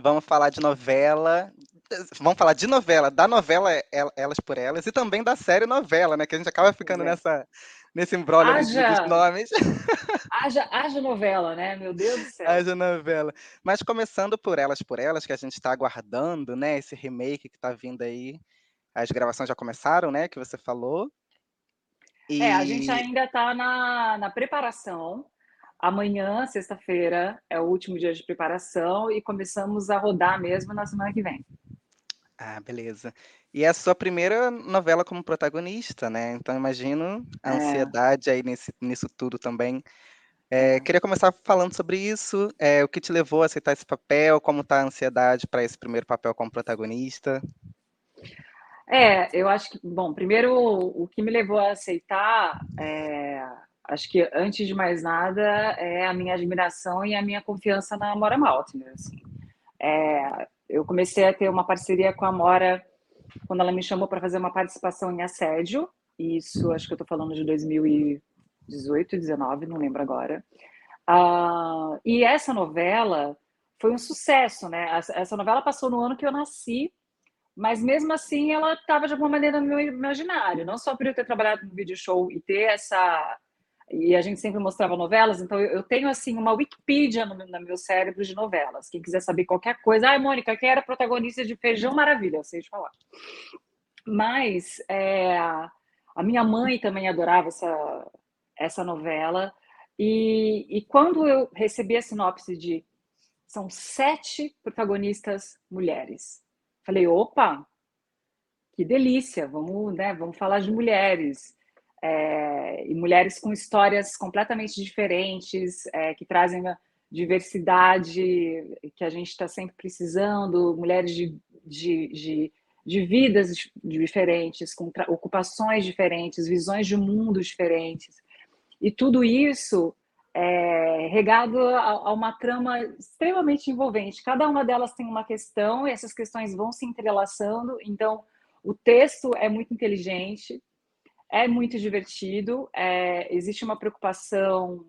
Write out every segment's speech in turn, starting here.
Vamos falar de novela. Vamos falar de novela, da novela Elas por Elas e também da série novela, né? Que a gente acaba Pois ficando é. nesse imbróglio ali dos Haja, nomes. haja novela, né? Meu Deus do céu. Haja novela. Mas começando por Elas, que a gente está aguardando, né? Esse remake que está vindo aí. As gravações já começaram, né? Que você falou. A gente E ainda está na preparação. Amanhã, sexta-feira, é o último dia de preparação e começamos a rodar mesmo na semana que vem. beleza. E é a sua primeira novela como protagonista, né? Então imagino a É, ansiedade aí nisso tudo também. é. Queria começar falando sobre isso, o que te levou a aceitar esse papel, como está a ansiedade para esse primeiro papel como protagonista? Eu acho que, bom, primeiro o que me levou a aceitar, acho que antes de mais nada, é a minha admiração e a minha confiança na Amora Maltner, assim. Eu comecei a ter uma parceria com a Amora quando ela me chamou para fazer uma participação em Assédio, isso acho que eu estou falando de 2018, 19, não lembro agora. E essa novela foi um sucesso, né? Essa novela passou no ano que eu nasci, mas mesmo assim ela estava de alguma maneira no meu imaginário, não só por eu ter trabalhado no video show e ter essa. E a gente sempre mostrava novelas, então eu tenho assim uma Wikipedia no meu cérebro de novelas. Quem quiser saber qualquer coisa, Mônica, quem era protagonista de Feijão Maravilha, eu sei de falar. Mas a minha mãe também adorava essa novela. E quando eu recebi a sinopse de são 7 protagonistas mulheres, falei, opa, que delícia, vamos, né, vamos falar de mulheres. E mulheres com histórias completamente diferentes, que trazem uma diversidade que a gente está sempre precisando, mulheres de vidas diferentes, com ocupações diferentes, visões de mundo diferentes. E tudo isso regado a uma trama extremamente envolvente. Cada uma delas tem uma questão, e essas questões vão se entrelaçando, então o texto é muito inteligente, é muito divertido, existe uma preocupação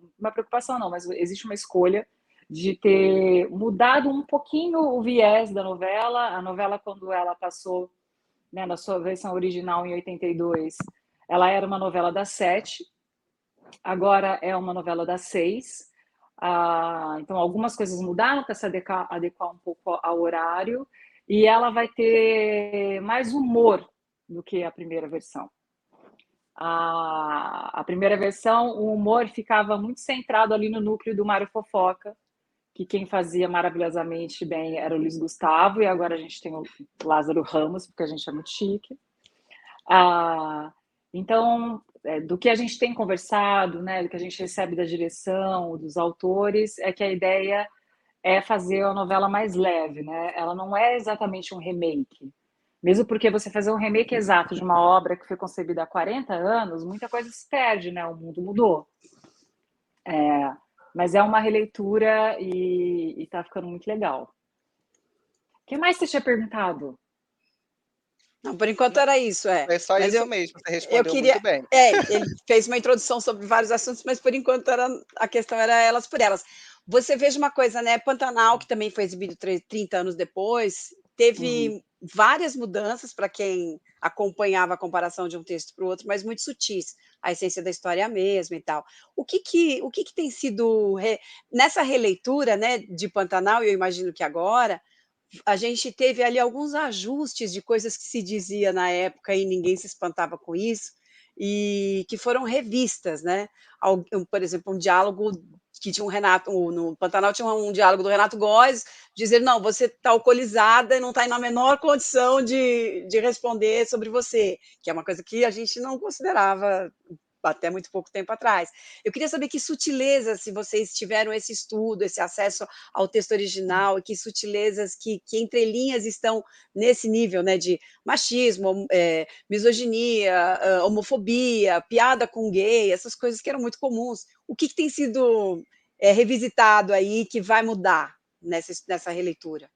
não, mas existe uma escolha de ter mudado um pouquinho o viés da novela. A novela, quando ela passou, né, na sua versão original em 82, ela era uma novela das 7, agora é uma novela das 6. Então, algumas coisas mudaram para se adequar um pouco ao horário, e ela vai ter mais humor do que a primeira versão. A primeira versão, o humor ficava muito centrado ali no núcleo do Mário Fofoca, que quem fazia maravilhosamente bem era o Luiz Gustavo, e agora a gente tem o Lázaro Ramos, porque a gente é muito chique. Então, do que a gente tem conversado, né, do que a gente recebe da direção, dos autores, é que a ideia é fazer a novela mais leve, né? Ela não é exatamente um remake. Mesmo porque você fazer um remake exato de uma obra que foi concebida há 40 anos, muita coisa se perde, né? O mundo mudou. Mas é uma releitura e tá ficando muito legal. O que mais você tinha perguntado? Não, por enquanto era isso, é. Foi só Mas isso mesmo, você eu respondeu queria muito bem. ele fez uma introdução sobre vários assuntos, mas por enquanto a questão era Elas por Elas. Você veja uma coisa, né, Pantanal, que também foi exibido 30 anos depois, Uhum. teve várias mudanças para quem acompanhava a comparação de um texto para o outro, mas muito sutis. A essência da história é a mesma e tal. O que que tem sido nessa releitura, né, de Pantanal, e eu imagino que agora, a gente teve ali alguns ajustes de coisas que se dizia na época e ninguém se espantava com isso, e que foram revistas, né. Por exemplo, um diálogo que tinha no Pantanal tinha um diálogo do Renato Góes, dizer: "Não, você está alcoolizada e não está na menor condição de responder sobre você", que é uma coisa que a gente não considerava até muito pouco tempo atrás. Eu queria saber que sutilezas, se vocês tiveram esse estudo, esse acesso ao texto original, e que sutilezas que entrelinhas estão nesse nível, né, de machismo, misoginia, homofobia, piada com gay, essas coisas que eram muito comuns. O que que tem sido, revisitado aí, que vai mudar nessa releitura?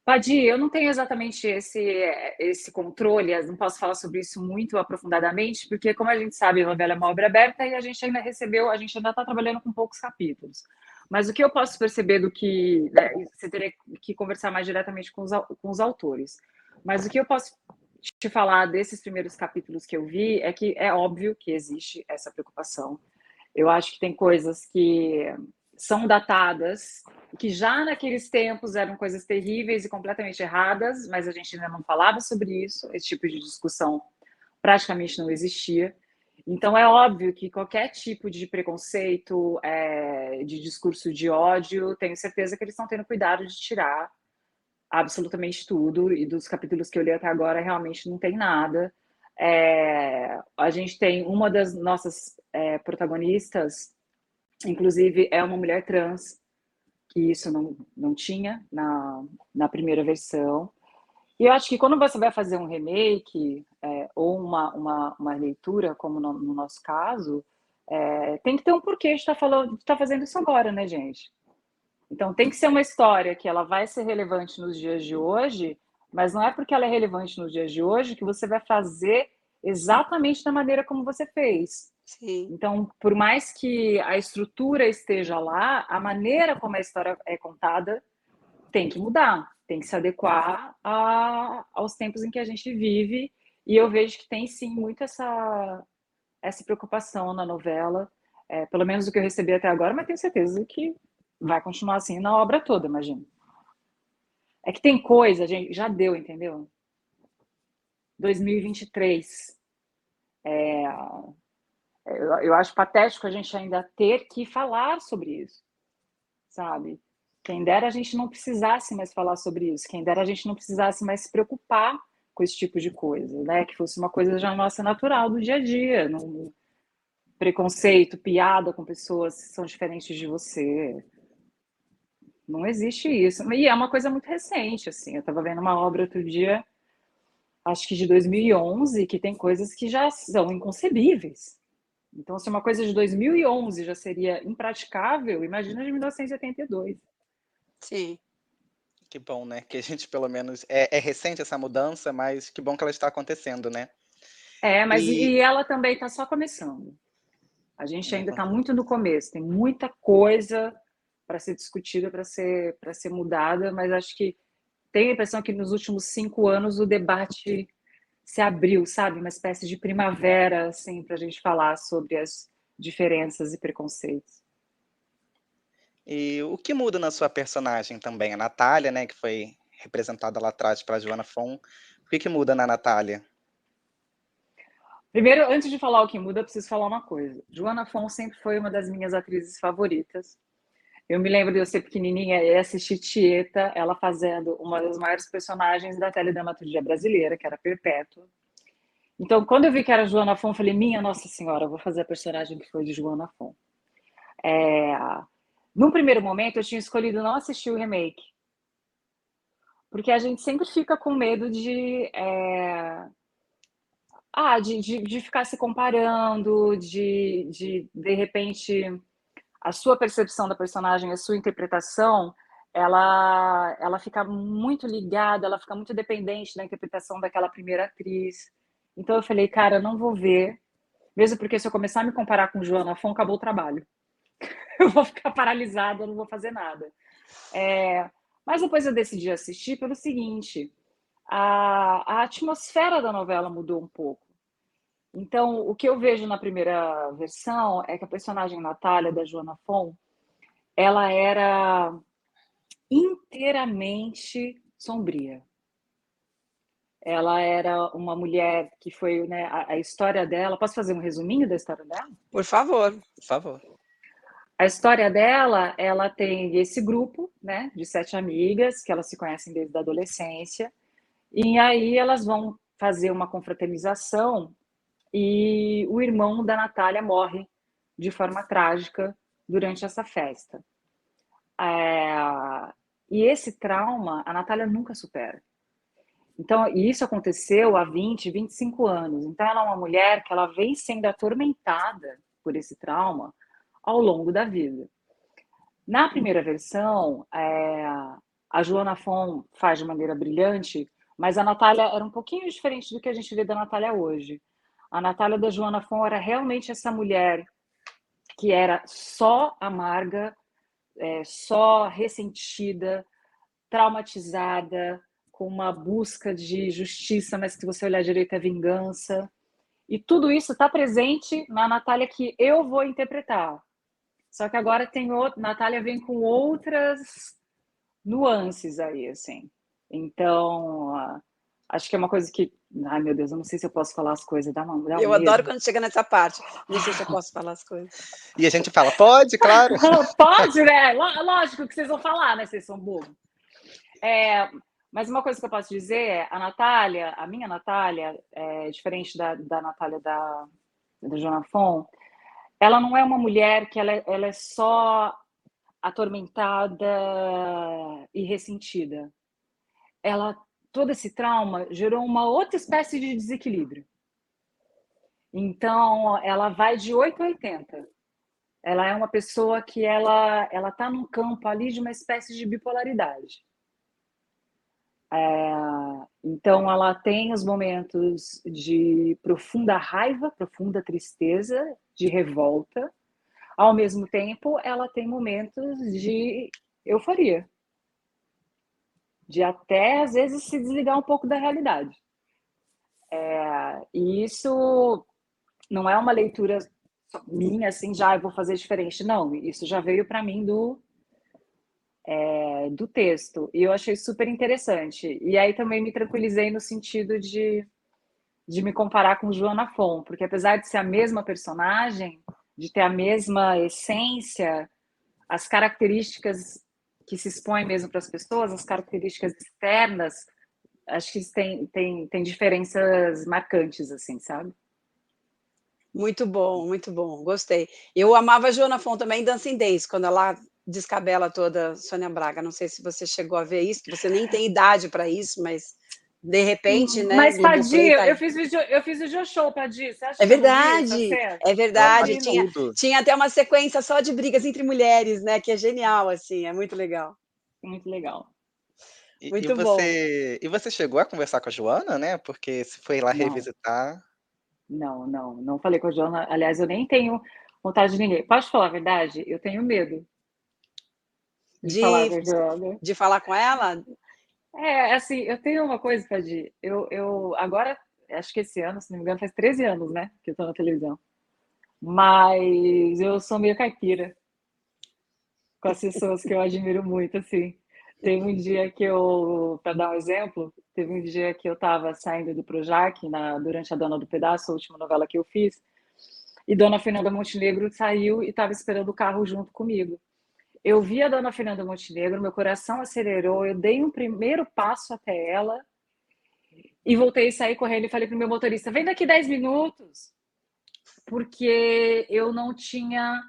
Padi, eu não tenho exatamente esse controle, não posso falar sobre isso muito aprofundadamente, porque, como a gente sabe, a novela é uma obra aberta e a gente ainda está trabalhando com poucos capítulos. Mas o que eu posso perceber do que, né, você teria que conversar mais diretamente com os autores. Mas o que eu posso te falar desses primeiros capítulos que eu vi é que é óbvio que existe essa preocupação. Eu acho que tem coisas que são datadas, que já naqueles tempos eram coisas terríveis e completamente erradas, mas a gente ainda não falava sobre isso, esse tipo de discussão praticamente não existia. Então, é óbvio que qualquer tipo de preconceito, de discurso de ódio, tenho certeza que eles estão tendo cuidado de tirar absolutamente tudo, e dos capítulos que eu li até agora, realmente não tem nada. A gente tem uma das nossas protagonistas, inclusive, é uma mulher trans, que isso não tinha na primeira versão. E eu acho que quando você vai fazer um remake ou uma leitura, como no nosso caso, tem que ter um porquê de estar fazendo isso agora, né, gente? Então tem que ser uma história que ela vai ser relevante nos dias de hoje, mas não é porque ela é relevante nos dias de hoje que você vai fazer exatamente da maneira como você fez. Sim. Então, por mais que a estrutura esteja lá, a maneira como a história é contada tem que mudar, tem que se adequar aos tempos em que a gente vive. E eu vejo que tem sim muito essa preocupação na novela, pelo menos do que eu recebi até agora, mas tenho certeza que vai continuar assim na obra toda, imagino. É que tem coisa, gente, já deu, entendeu? 2023. Eu acho patético a gente ainda ter que falar sobre isso, sabe? Quem dera a gente não precisasse mais falar sobre isso, quem dera a gente não precisasse mais se preocupar com esse tipo de coisa, né? Que fosse uma coisa já nossa natural do dia a dia, não preconceito, piada com pessoas que são diferentes de você. Não existe isso. E é uma coisa muito recente, assim. Eu estava vendo uma obra outro dia, acho que de 2011, que tem coisas que já são inconcebíveis. Então, se uma coisa de 2011 já seria impraticável, imagina de 1982. Sim. Que bom, né? Que a gente, pelo menos. É recente essa mudança, mas que bom que ela está acontecendo, né? Mas E. e ela também está só começando. A gente ainda está muito no começo, tem muita coisa para ser discutida, para ser mudada, mas acho que tenho a impressão que nos últimos 5 anos o debate se abriu, sabe? Uma espécie de primavera, assim, para a gente falar sobre as diferenças e preconceitos. E o que muda na sua personagem também? A Natália, né, que foi representada lá atrás pela Joana Fon. O que muda na Natália? Primeiro, antes de falar o que muda, eu preciso falar uma coisa. Joana Fon sempre foi uma das minhas atrizes favoritas. Eu me lembro de eu ser pequenininha e assistir Tieta, ela fazendo uma das maiores personagens da teledramaturgia brasileira, que era Perpétua. Então, quando eu vi que era Joana Fon, eu falei, minha Nossa Senhora, eu vou fazer a personagem que foi de Joana Fon. Num primeiro momento, eu tinha escolhido não assistir o remake, porque a gente sempre fica com medo de ficar se comparando, de repente, a sua percepção da personagem, a sua interpretação, ela fica muito ligada, ela fica muito dependente da interpretação daquela primeira atriz. Então eu falei, cara, não vou ver, mesmo porque se eu começar a me comparar com Joana Fon, acabou o trabalho. Eu vou ficar paralisada, eu não vou fazer nada. Mas depois eu decidi assistir pelo seguinte, a atmosfera da novela mudou um pouco. Então, o que eu vejo na primeira versão é que a personagem Natália, da Joana Fon, ela era inteiramente sombria. Ela era uma mulher que foi, né, a história dela. Posso fazer um resuminho da história dela? Por favor. Por favor. A história dela, ela tem esse grupo, né, de 7 amigas que elas se conhecem desde a adolescência, e aí elas vão fazer uma confraternização e o irmão da Natália morre de forma trágica durante essa festa. E esse trauma a Natália nunca supera. Então, e isso aconteceu há 20, 25 anos. Então, ela é uma mulher que ela vem sendo atormentada por esse trauma ao longo da vida. Na primeira versão, a Joana Fon faz de maneira brilhante, mas a Natália era um pouquinho diferente do que a gente vê da Natália hoje. A Natália da Joana Fon era realmente essa mulher que era só amarga só ressentida, traumatizada, com uma busca de justiça, mas se você olhar direito é vingança. E tudo isso está presente na Natália que eu vou interpretar. Só que agora Natália vem com outras nuances aí, assim. Então, acho que é uma coisa que... Ai, meu Deus, eu não sei se eu posso falar as coisas. Dá Eu adoro quando chega nessa parte. Não sei se eu posso falar as coisas. E a gente fala, pode, claro. Pode, né? Lógico que vocês vão falar, né? Vocês são burros. Mas uma coisa que eu posso dizer é a minha Natália, diferente da Natália da Joana Fon, ela não é uma mulher que ela é só atormentada e ressentida. Todo esse trauma gerou uma outra espécie de desequilíbrio. Então, ela vai de 8 a 80. Ela é uma pessoa que ela está num campo ali de uma espécie de bipolaridade. Então, ela tem os momentos de profunda raiva, profunda tristeza, de revolta. Ao mesmo tempo, ela tem momentos de euforia, de até, às vezes, se desligar um pouco da realidade. E isso não é uma leitura minha, assim, já eu vou fazer diferente. Não, isso já veio para mim do texto. E eu achei super interessante. E aí também me tranquilizei no sentido de me comparar com Joana Fon, porque apesar de ser a mesma personagem, de ter a mesma essência, as características que se expõem mesmo para as pessoas, as características externas, acho que tem diferenças marcantes, assim, sabe? Muito bom, gostei. Eu amava a Joana Fon também em Dancing Days, quando ela descabela toda Sônia Braga. Não sei se você chegou a ver isso, que você nem tem idade para isso, mas de repente, né, Mas, Globoplay Padi, tá aí. eu fiz video show, Padi. Você acha É que eu não vi essa verdade, cena? é Ela faz verdade. tudo. Tinha até uma sequência só de brigas entre mulheres, né, que é genial, assim, é muito legal. Muito legal. E Muito bom. você chegou a conversar com a Joana, né, porque se foi lá Não, revisitar. não falei com a Joana. Aliás, eu nem tenho vontade de ninguém. Pode falar a verdade? Eu tenho medo de falar De com a Joana. de falar com ela? Assim, eu tenho uma coisa, Padi. Eu agora, acho que esse ano, se não me engano, faz 13 anos, né, que eu tô na televisão. Mas eu sou meio caipira com as pessoas que eu admiro muito, assim. Teve um dia que para dar um exemplo, teve um dia que eu estava saindo do Projac, durante a Dona do Pedaço, a última novela que eu fiz, e Dona Fernanda Montenegro saiu e estava esperando o carro junto comigo. Eu vi a Dona Fernanda Montenegro, meu coração acelerou, eu dei um primeiro passo até ela e voltei a sair correndo e falei para o meu motorista, vem daqui 10 minutos, porque eu não tinha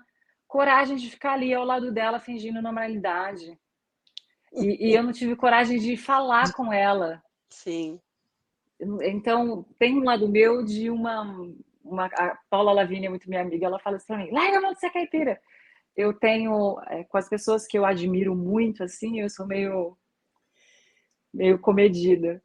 coragem de ficar ali ao lado dela fingindo normalidade. E eu não tive coragem de falar com ela. Sim. Então, tem um lado meu de a Paula Lavigne é muito minha amiga, ela fala assim pra mim, larga a mão de ser caipira. Eu tenho, com as pessoas que eu admiro muito, assim, eu sou meio comedida.